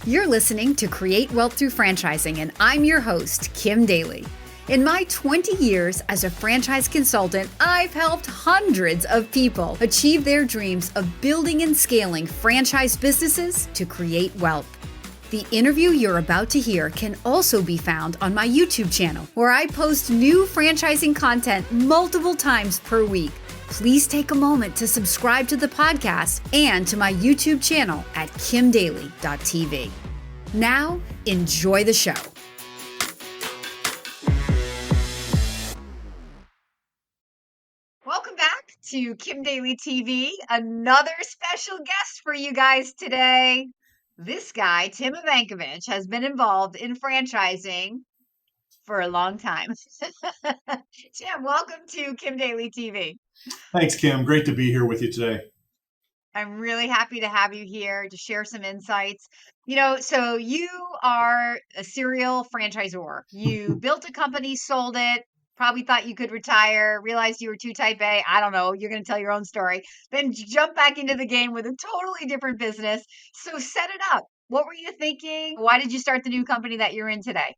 You're listening to Create Wealth Through Franchising, and I'm your host, Kim Daly. In my 20 years as a franchise consultant, I've helped hundreds of people achieve their dreams of building and scaling franchise businesses to create wealth. The interview you're about to hear can also be found on my YouTube channel, where I post new franchising content multiple times per week. Please take a moment to subscribe to the podcast and to my YouTube channel at kimdaly.tv. Now, enjoy the show. Welcome back to Kim Daly TV. Another special guest for you guys today. This guy, Tim Evankovich, has been involved in franchising for a long time. Tim, welcome to Kim Daly TV. Thanks, Kim. Great to be here with you today. I'm really happy to have you here to share some insights. So you are a serial franchisor. You built a company, sold it, probably thought you could retire, realized you were too type A. I don't know. You're going to tell your own story. Then jump back into the game with a totally different business. So set it up. What were you thinking? Why did you start the new company that you're in today?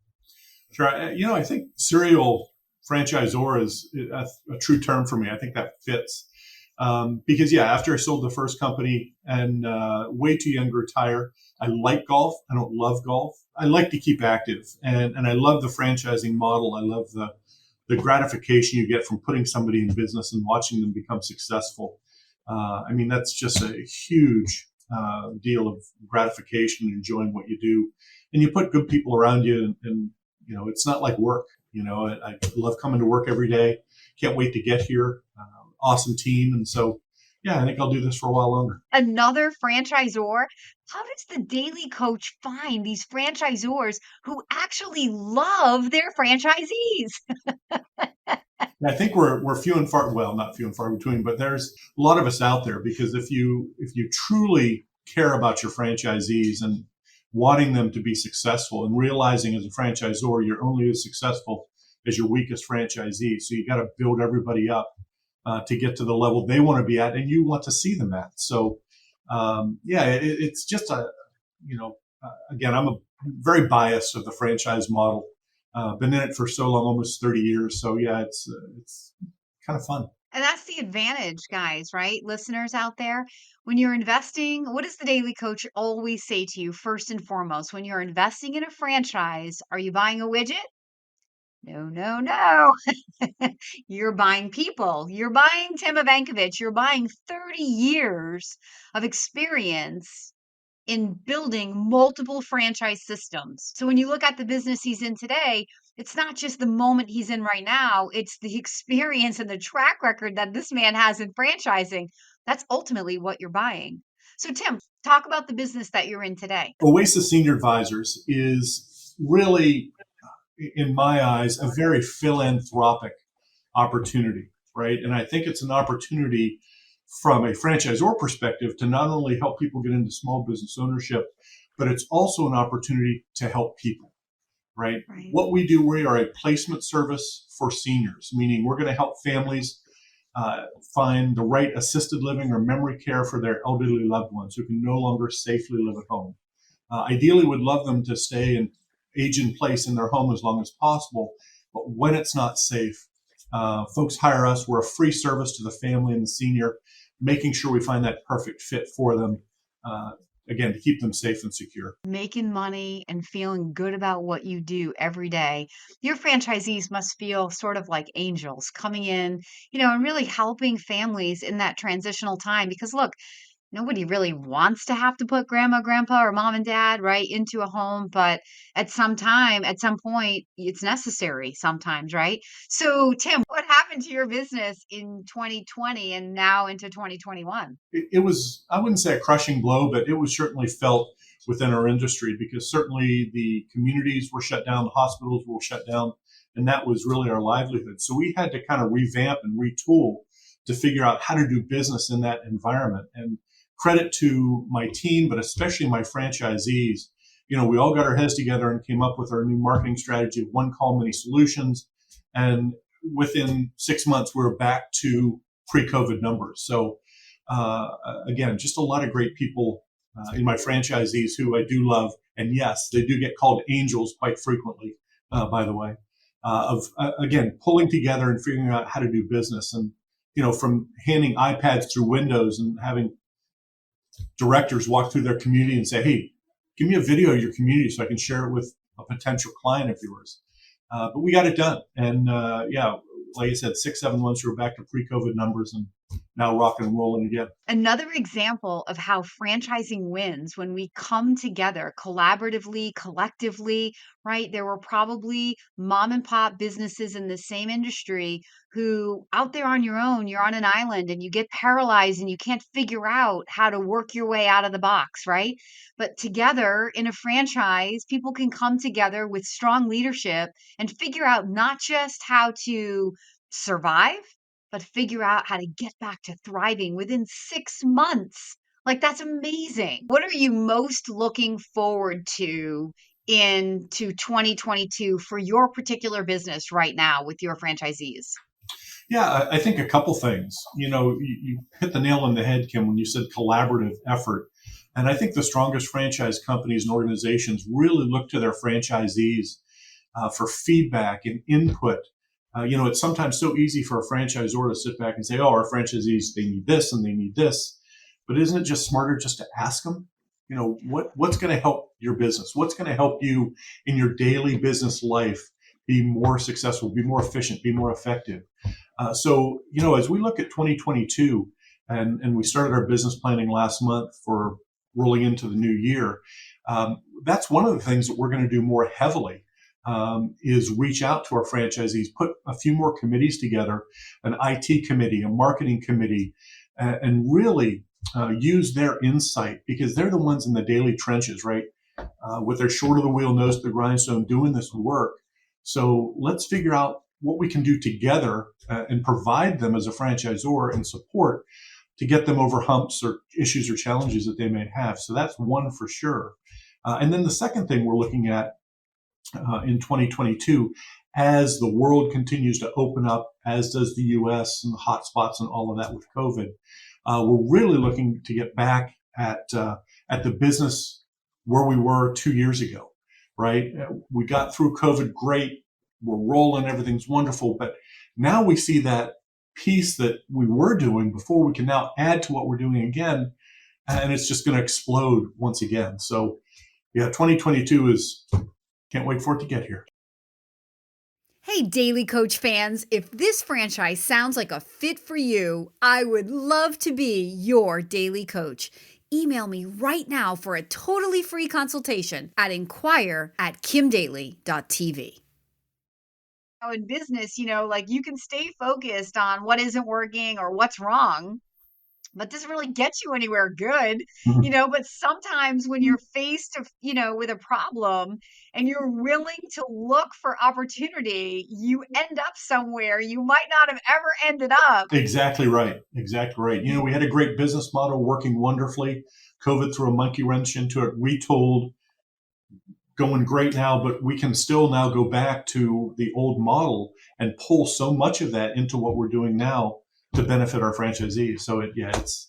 Sure. I think serial franchisor is a true term for me. I think that fits. Because after I sold the first company and way too young to retire, I like golf. I don't love golf. I like to keep active, and I love the franchising model. I love the gratification you get from putting somebody in business and watching them become successful. That's just a huge deal of gratification, enjoying what you do, and you put good people around you, and it's not like work. I love coming to work every day. Can't wait to get here. Awesome team. And so, I think I'll do this for a while longer. Another franchisor. How does the Daily Coach find these franchisors who actually love their franchisees? I think we're few and far, well, not few and far between, but there's a lot of us out there, because if you truly care about your franchisees and wanting them to be successful and realizing as a franchisor, you're only as successful as your weakest franchisee. So you got to build everybody up to get to the level they want to be at and you want to see them at. So, it's just again, I'm a very biased of the franchise model. Been in it for so long, almost 30 years. So it's kind of fun. And that's the advantage, guys, right? Listeners out there, when you're investing, what does the Daily Coach always say to you first and foremost? When you're investing in a franchise, are you buying a widget? No. You're buying people. You're buying Tim Evankovich. You're buying 30 years of experience in building multiple franchise systems. So when you look at the business he's in today, it's not just the moment he's in right now, it's the experience and the track record that this man has in franchising. That's ultimately what you're buying. So Tim, talk about the business that you're in today. Oasis Senior Advisors is really, in my eyes, a very philanthropic opportunity, right? And I think it's an opportunity from a franchisor perspective to not only help people get into small business ownership, but it's also an opportunity to help people, right? What we do, we are a placement service for seniors, meaning we're going to help families find the right assisted living or memory care for their elderly loved ones who can no longer safely live at home. Ideally, would love them to stay and age in place in their home as long as possible. But when it's not safe, folks hire us. We're a free service to the family and the senior, making sure we find that perfect fit for them, again, to keep them safe and secure. Making money and feeling good about what you do every day. Your franchisees must feel sort of like angels coming in, and really helping families in that transitional time. Because look, nobody really wants to have to put grandma, grandpa, or mom and dad, right, into a home. But at some point, it's necessary sometimes, right? So, Tim, what happened to your business in 2020 and now into 2021? It was, I wouldn't say a crushing blow, but it was certainly felt within our industry, because certainly the communities were shut down, the hospitals were shut down, and that was really our livelihood. So we had to kind of revamp and retool to figure out how to do business in that environment. And credit to my team, but especially my franchisees. We all got our heads together and came up with our new marketing strategy of one call, many solutions. And within 6 months, we were back to pre-COVID numbers. So again, just a lot of great people in my franchisees who I do love. And yes, they do get called angels quite frequently, by the way, again, pulling together and figuring out how to do business. And, from handing iPads through windows and having directors walk through their community and say, hey, give me a video of your community so I can share it with a potential client of yours. But we got it done. And yeah, like I said, 6, 7 months, we were back to pre-COVID numbers and now rocking and rolling again. Another example of how franchising wins when we come together collaboratively, collectively, right? There were probably mom and pop businesses in the same industry who out there on your own, you're on an island and you get paralyzed and you can't figure out how to work your way out of the box, right? But together in a franchise, people can come together with strong leadership and figure out not just how to survive, but figure out how to get back to thriving within 6 months. Like, that's amazing. What are you most looking forward to into 2022 for your particular business right now with your franchisees? Yeah, I think a couple things. You hit the nail on the head, Kim, when you said collaborative effort. And I think the strongest franchise companies and organizations really look to their franchisees for feedback and input. It's sometimes so easy for a franchisor to sit back and say, oh, our franchisees, they need this and they need this. But isn't it just smarter just to ask them, what's going to help your business? What's going to help you in your daily business life be more successful, be more efficient, be more effective? So, as we look at 2022 and we started our business planning last month for rolling into the new year, that's one of the things that we're going to do more heavily. Is reach out to our franchisees, put a few more committees together, an IT committee, a marketing committee, and really use their insight because they're the ones in the daily trenches, right? With their short of the wheel, nose to the grindstone, doing this work. So let's figure out what we can do together and provide them as a franchisor and support to get them over humps or issues or challenges that they may have. So that's one for sure. And then the second thing we're looking at in 2022, as the world continues to open up, as does the U.S. and the hotspots and all of that with COVID, we're really looking to get back at the business where we were 2 years ago, right? We got through COVID great. We're rolling. Everything's wonderful. But now we see that piece that we were doing before we can now add to what we're doing again. And it's just going to explode once again. So, yeah, 2022 can't wait for it to get here. Hey, Daily Coach fans, if this franchise sounds like a fit for you, I would love to be your Daily Coach. Email me right now for a totally free consultation at inquire@kimdaly.tv. In business, like you can stay focused on what isn't working or what's wrong, but doesn't really get you anywhere good, but sometimes when you're faced, with a problem and you're willing to look for opportunity, you end up somewhere you might not have ever ended up. Exactly right. Exactly right. We had a great business model working wonderfully. COVID threw a monkey wrench into it, retooled, going great now, but we can still now go back to the old model and pull so much of that into what we're doing now to benefit our franchisees. So it's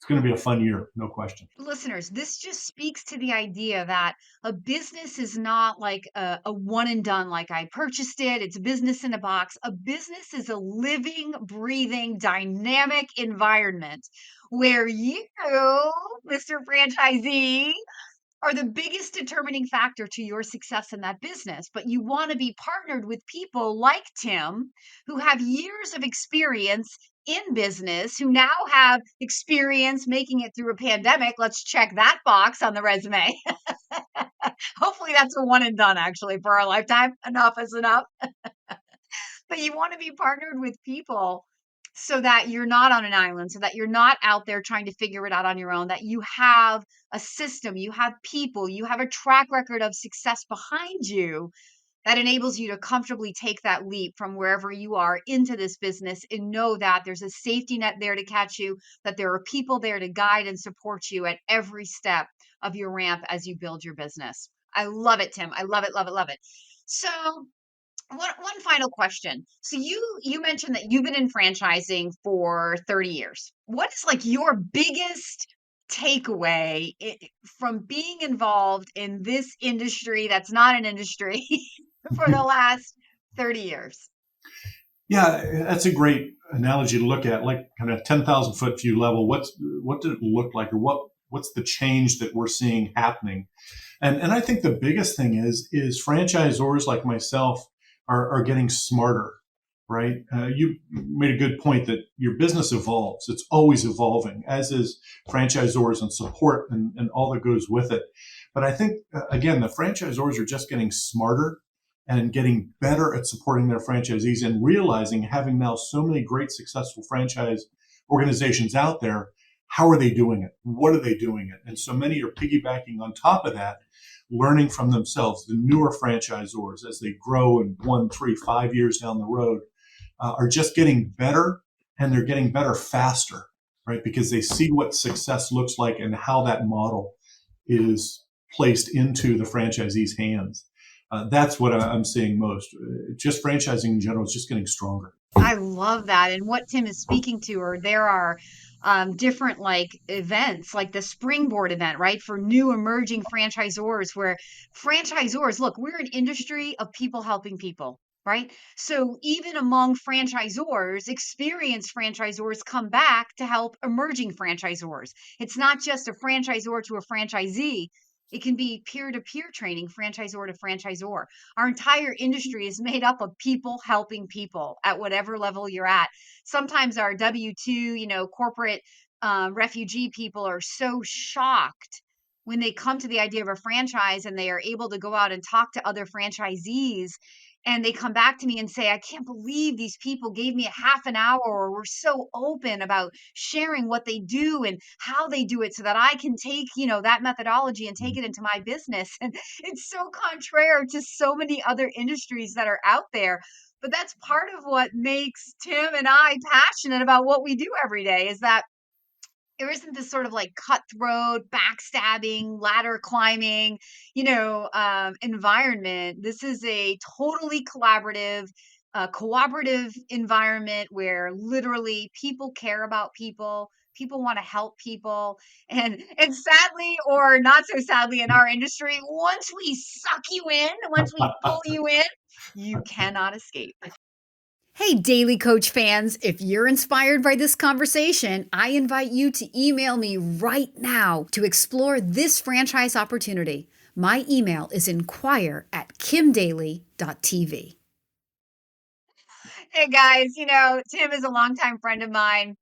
going to be a fun year, no question. Listeners, this just speaks to the idea that a business is not like a one and done, like I purchased it, it's a business in a box. A business is a living, breathing, dynamic environment where you, Mr. Franchisee, are the biggest determining factor to your success in that business. But you want to be partnered with people like Tim, who have years of experience in business, who now have experience making it through a pandemic. Let's check that box on the resume. Hopefully that's a one and done, actually, for our lifetime. Enough is enough. But you want to be partnered with people so that you're not on an island, so that you're not out there trying to figure it out on your own, that you have a system, you have people, you have a track record of success behind you that enables you to comfortably take that leap from wherever you are into this business and know that there's a safety net there to catch you, that there are people there to guide and support you at every step of your ramp as you build your business. I love it, Tim. I love it, love it, love it. So one final question. So you mentioned that you've been in franchising for 30 years. What is like your biggest takeaway from being involved in this industry that's not an industry for the last 30 years? Yeah, that's a great analogy to look at, like kind of 10,000 foot view level. What did it look like, or what's the change that we're seeing happening? And I think the biggest thing is franchisors like myself are getting smarter, right? You made a good point that your business evolves. It's always evolving, as is franchisors and support and all that goes with it. But I think, again, the franchisors are just getting smarter and getting better at supporting their franchisees and realizing, having now so many great successful franchise organizations out there, how are they doing it? What are they doing it? And so many are piggybacking on top of that, learning from themselves. The newer franchisors, as they grow in 1, 3, 5 years down the road, are just getting better, and they're getting better faster, right? Because they see what success looks like and how that model is placed into the franchisee's hands. That's what I'm seeing most. Just franchising in general is just getting stronger. I love that. And what Tim is speaking to, or there are different like events, like the Springboard event, right? For new emerging franchisors, where franchisors, look, we're an industry of people helping people, right? So even among franchisors, experienced franchisors come back to help emerging franchisors. It's not just a franchisor to a franchisee. It can be peer-to-peer training, franchisor to franchisor. Our entire industry is made up of people helping people at whatever level you're at. Sometimes our W-2, corporate refugee people are so shocked when they come to the idea of a franchise and they are able to go out and talk to other franchisees. And they come back to me and say, I can't believe these people gave me a half an hour, or were so open about sharing what they do and how they do it so that I can take, that methodology and take it into my business. And it's so contrary to so many other industries that are out there. But that's part of what makes Tim and I passionate about what we do every day, is that there isn't this sort of like cutthroat, backstabbing, ladder climbing, environment. This is a totally collaborative, cooperative environment where literally people care about people. People want to help people. And sadly, or not so sadly in our industry, once we suck you in, once we pull you in, you cannot escape. Hey, Daily Coach fans, if you're inspired by this conversation, I invite you to email me right now to explore this franchise opportunity. My email is inquire@kimdaly.tv. Hey guys, Tim is a longtime friend of mine.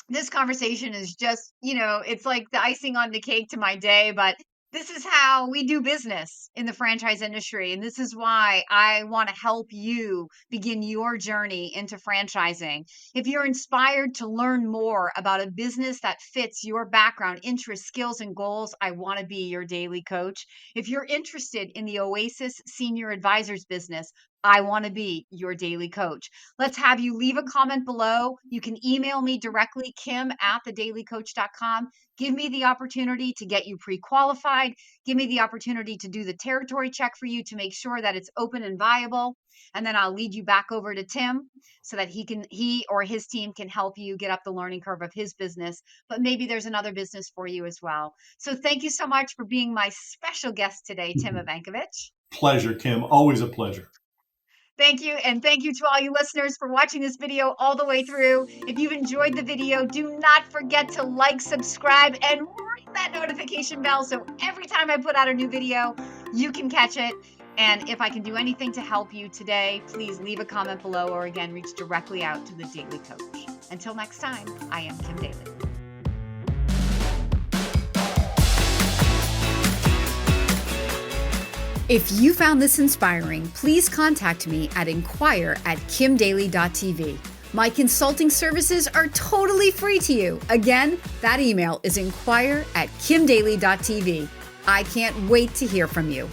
This conversation is just, it's like the icing on the cake to my day, but this is how we do business in the franchise industry. And this is why I want to help you begin your journey into franchising. If you're inspired to learn more about a business that fits your background, interests, skills, and goals, I want to be your daily coach. If you're interested in the Oasis Senior Advisors business, I want to be your daily coach. Let's have you leave a comment below. You can email me directly, kim@thedailycoach.com. Give me the opportunity to get you pre-qualified. Give me the opportunity to do the territory check for you to make sure that it's open and viable. And then I'll lead you back over to Tim so that he or his team can help you get up the learning curve of his business. But maybe there's another business for you as well. So thank you so much for being my special guest today, Tim Evankovich. Pleasure, Kim. Always a pleasure. Thank you. And thank you to all you listeners for watching this video all the way through. If you've enjoyed the video, do not forget to like, subscribe, and ring that notification bell so every time I put out a new video, you can catch it. And if I can do anything to help you today, please leave a comment below, or again, reach directly out to the Daily Coach. Until next time, I am Kim Daly. If you found this inspiring, please contact me at inquire@kimdaly.tv. My consulting services are totally free to you. Again, that email is inquire@kimdaly.tv. I can't wait to hear from you.